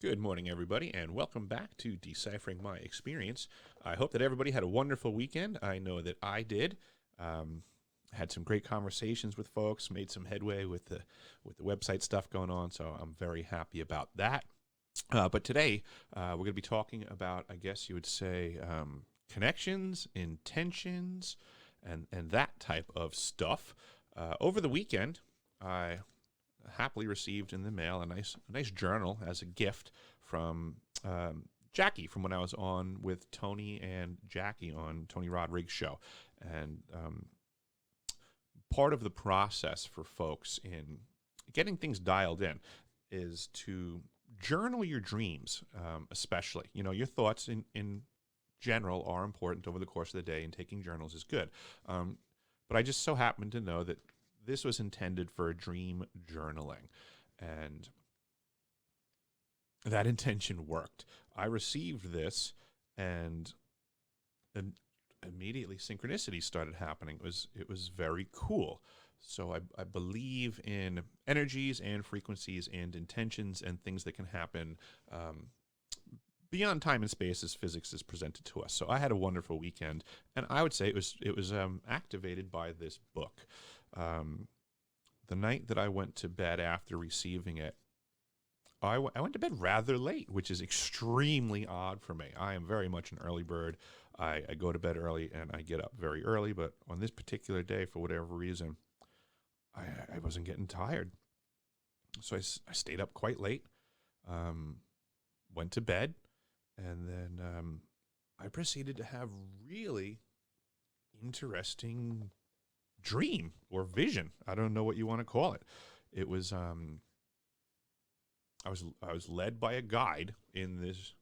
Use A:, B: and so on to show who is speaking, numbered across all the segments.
A: Good morning, everybody, and welcome back to Deciphering My Experience. I hope that everybody had a wonderful weekend. I know that I did. Had some great conversations with folks, made some headway with the website stuff going on, so I'm very happy about that. But today, we're going to be talking about, I guess you would say, connections, intentions, and that type of stuff. Over the weekend, I happily received in the mail a nice journal as a gift from Jackie from when I was on with Tony and Jackie on Tony Rodriguez's show. And part of the process for folks in getting things dialed in is to journal your dreams, especially. You know, your thoughts in general are important over the course of the day, and taking journals is good. But I just so happen to know that this was intended for dream journaling, and that intention worked. I received this, and immediately synchronicity started happening. It was very cool. So I believe in energies and frequencies and intentions and things that can happen beyond time and space as physics is presented to us. So I had a wonderful weekend, and I would say it was activated by this book. The night that I went to bed after receiving it, I went to bed rather late, which is extremely odd for me. I am very much an early bird. I go to bed early and I get up very early, but on this particular day, for whatever reason, I wasn't getting tired. So I stayed up quite late, went to bed, and then I proceeded to have really interesting dream or vision. I don't know what you want to call it. It was I was led by a guide in this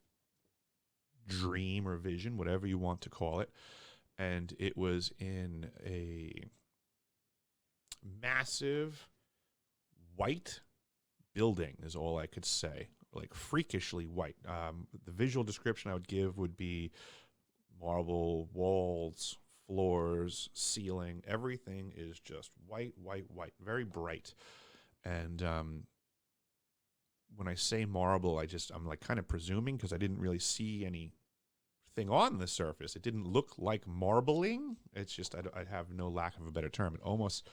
A: dream or vision, whatever you want to call it, and it was in a massive white building is all I could say, like freakishly white. The visual description I would give would be marble walls, floors, ceiling, everything is just white, very bright. And when I say marble, I'm like kind of presuming, because I didn't really see anything on the surface. It didn't look like marbling. It's just, I have no lack of a better term. It almost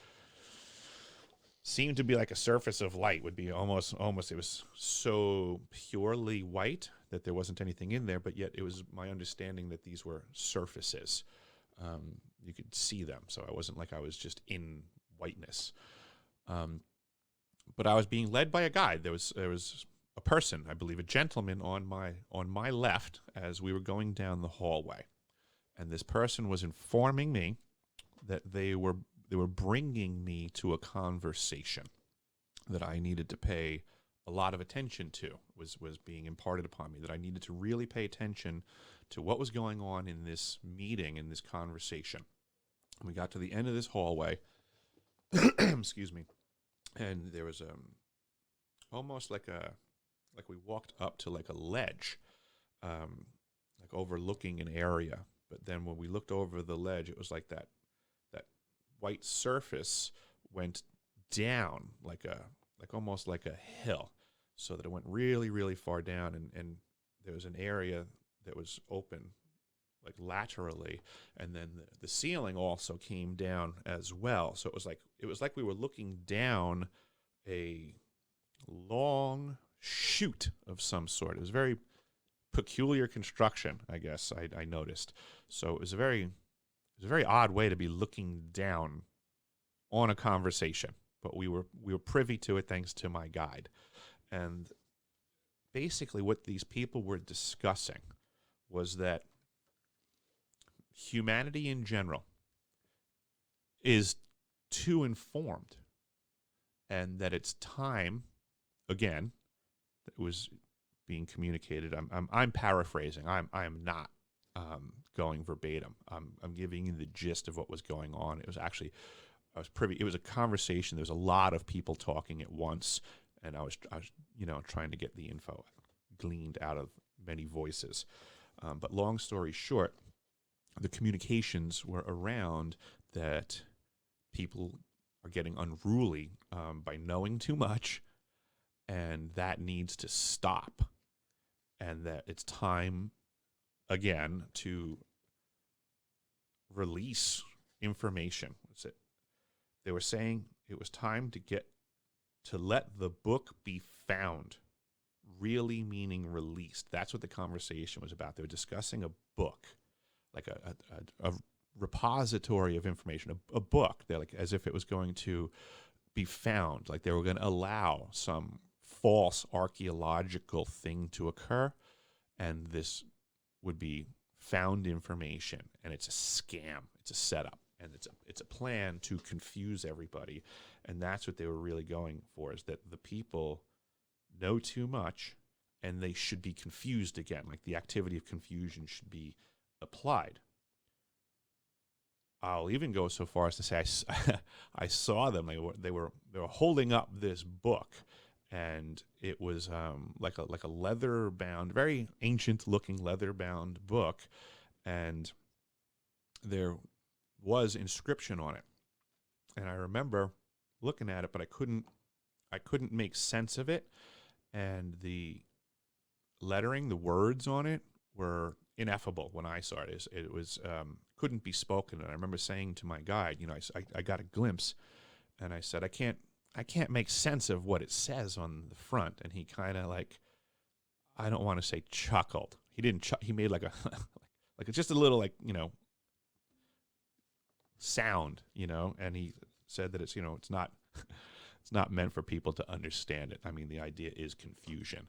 A: seemed to be like a surface of light, would be almost, it was so purely white that there wasn't anything in there, but yet it was my understanding that these were surfaces. You could see them, so I wasn't like I was just in whiteness. But I was being led by a guide. There was a person, I believe, a gentleman on my left as we were going down the hallway, and this person was informing me that they were bringing me to a conversation that I needed to pay a lot of attention to. Was being imparted upon me that I needed to really pay attention to what was going on in this meeting, in this conversation. We got to the end of this hallway, excuse me, and there was almost like we walked up to like a ledge, like overlooking an area. But then when we looked over the ledge, it was like that white surface went down like almost like a hill, so that it went really, really far down, and there was an area that was open like laterally, and then the ceiling also came down as well. So it was like we were looking down a long chute of some sort. It was very peculiar construction, I guess I noticed. So it was a very odd way to be looking down on a conversation, but we were privy to it thanks to my guide. And basically what these people were discussing was that humanity in general is too informed, and that it's time, again, that was being communicated. I'm paraphrasing. I am not going verbatim. I'm giving you the gist of what was going on. It was actually, I was privy. It was a conversation. There was a lot of people talking at once, and I was trying to get the info gleaned out of many voices. But long story short, the communications were around that people are getting unruly by knowing too much, and that needs to stop. and that it's time again to release information. They were saying it was time to let the book be found, really meaning released. That's what the conversation was about. They were discussing a book, like a repository of information, a book. They're like as if it was going to be found, like they were going to allow some false archaeological thing to occur, and this would be found information, and it's a scam, it's a setup, and it's a plan to confuse everybody. And that's what they were really going for, is that the people know too much and they should be confused again, like the activity of confusion should be applied. I'll even go so far as to say I saw them. They were holding up this book, and it was like a leather bound, very ancient looking leather bound book, and there was inscription on it. And I remember looking at it, but I couldn't make sense of it, and the lettering, the words on it were ineffable when I saw it. It was couldn't be spoken. And I remember saying to my guide, I got a glimpse, and I said, I can't make sense of what it says on the front. And he kind of like, I don't want to say chuckled. He didn't. He made like a like just a little sound, And he said that it's it's not it's not meant for people to understand it. I mean, the idea is confusion.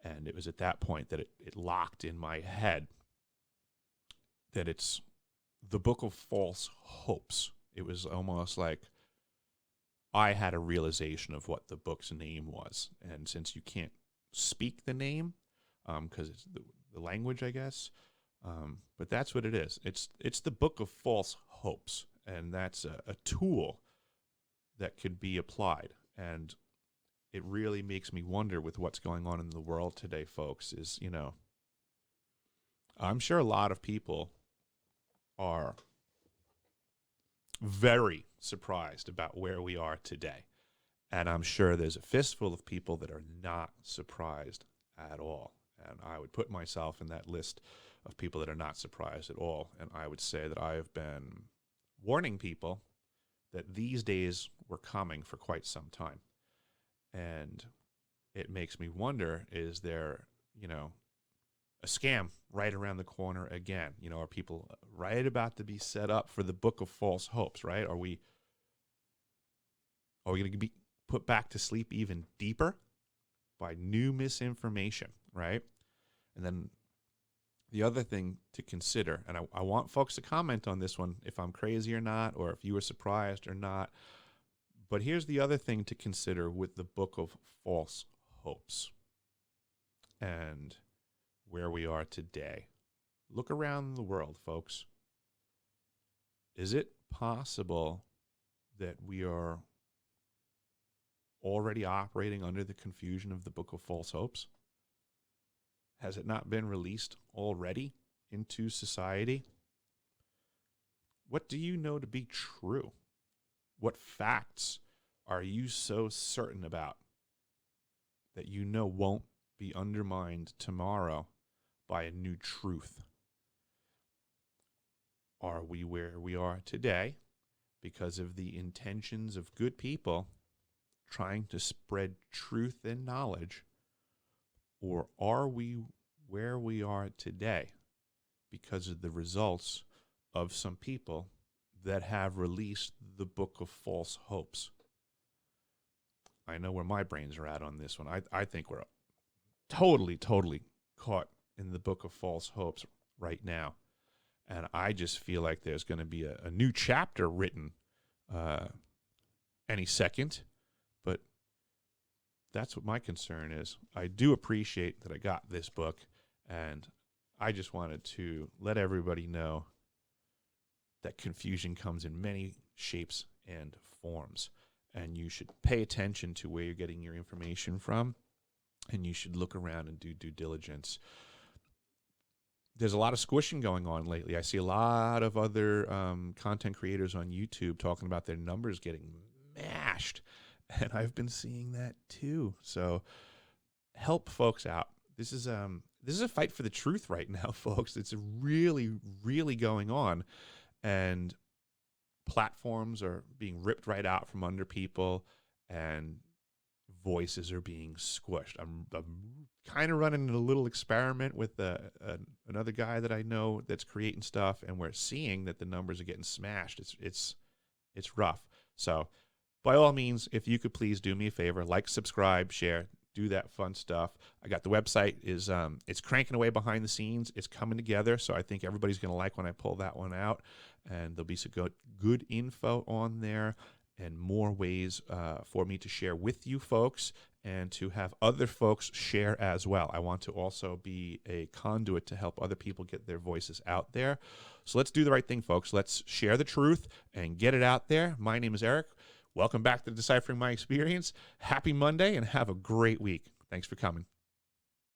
A: And it was at that point that it locked in my head that it's the Book of False Hopes. It was almost like I had a realization of what the book's name was. And since you can't speak the name, because it's the language, I guess, but that's what it is. It's the Book of False Hopes, and that's a tool that could be applied. And it really makes me wonder with what's going on in the world today, folks, is, I'm sure a lot of people are very surprised about where we are today. And I'm sure there's a fistful of people that are not surprised at all. And I would put myself in that list of people that are not surprised at all. And I would say that I have been warning people that these days were coming for quite some time. And it makes me wonder, is there, a scam right around the corner again? Are people right about to be set up for the Book of False Hopes, right? Are we going to be put back to sleep even deeper by new misinformation, right? And then the other thing to consider, and I want folks to comment on this one, if I'm crazy or not, or if you were surprised or not. But here's the other thing to consider with the Book of False Hopes and where we are today. Look around the world, folks. Is it possible that we are already operating under the confusion of the Book of False Hopes? Has it not been released already into society? What do you know to be true? What facts are you so certain about that won't be undermined tomorrow by a new truth? Are we where we are today because of the intentions of good people trying to spread truth and knowledge? Or are we where we are today because of the results of some people that have released the Book of False Hopes? I know where my brains are at on this one. I think we're totally caught in the Book of False Hopes right now. And I just feel like there's going to be a new chapter written any second. But that's what my concern is. I do appreciate that I got this book, and I just wanted to let everybody know that confusion comes in many shapes and forms, and you should pay attention to where you're getting your information from, and you should look around and do due diligence. There's a lot of squishing going on lately. I see a lot of other content creators on YouTube talking about their numbers getting mashed, and I've been seeing that too. So help folks out. This is this is a fight for the truth right now, folks. It's really, really going on. And platforms are being ripped right out from under people, and voices are being squished. I'm kind of running a little experiment with another guy that I know that's creating stuff, and we're seeing that the numbers are getting smashed. It's rough. So by all means, if you could please do me a favor, like, subscribe, share, do that fun stuff. I got the website is it's cranking away behind the scenes. It's coming together, so I think everybody's going to like when I pull that one out, and there'll be some good info on there and more ways for me to share with you folks and to have other folks share as well. I want to also be a conduit to help other people get their voices out there. So let's do the right thing, folks. Let's share the truth and get it out there. My name is Eric. Welcome back to Deciphering My Experience. Happy Monday and have a great week. Thanks for coming.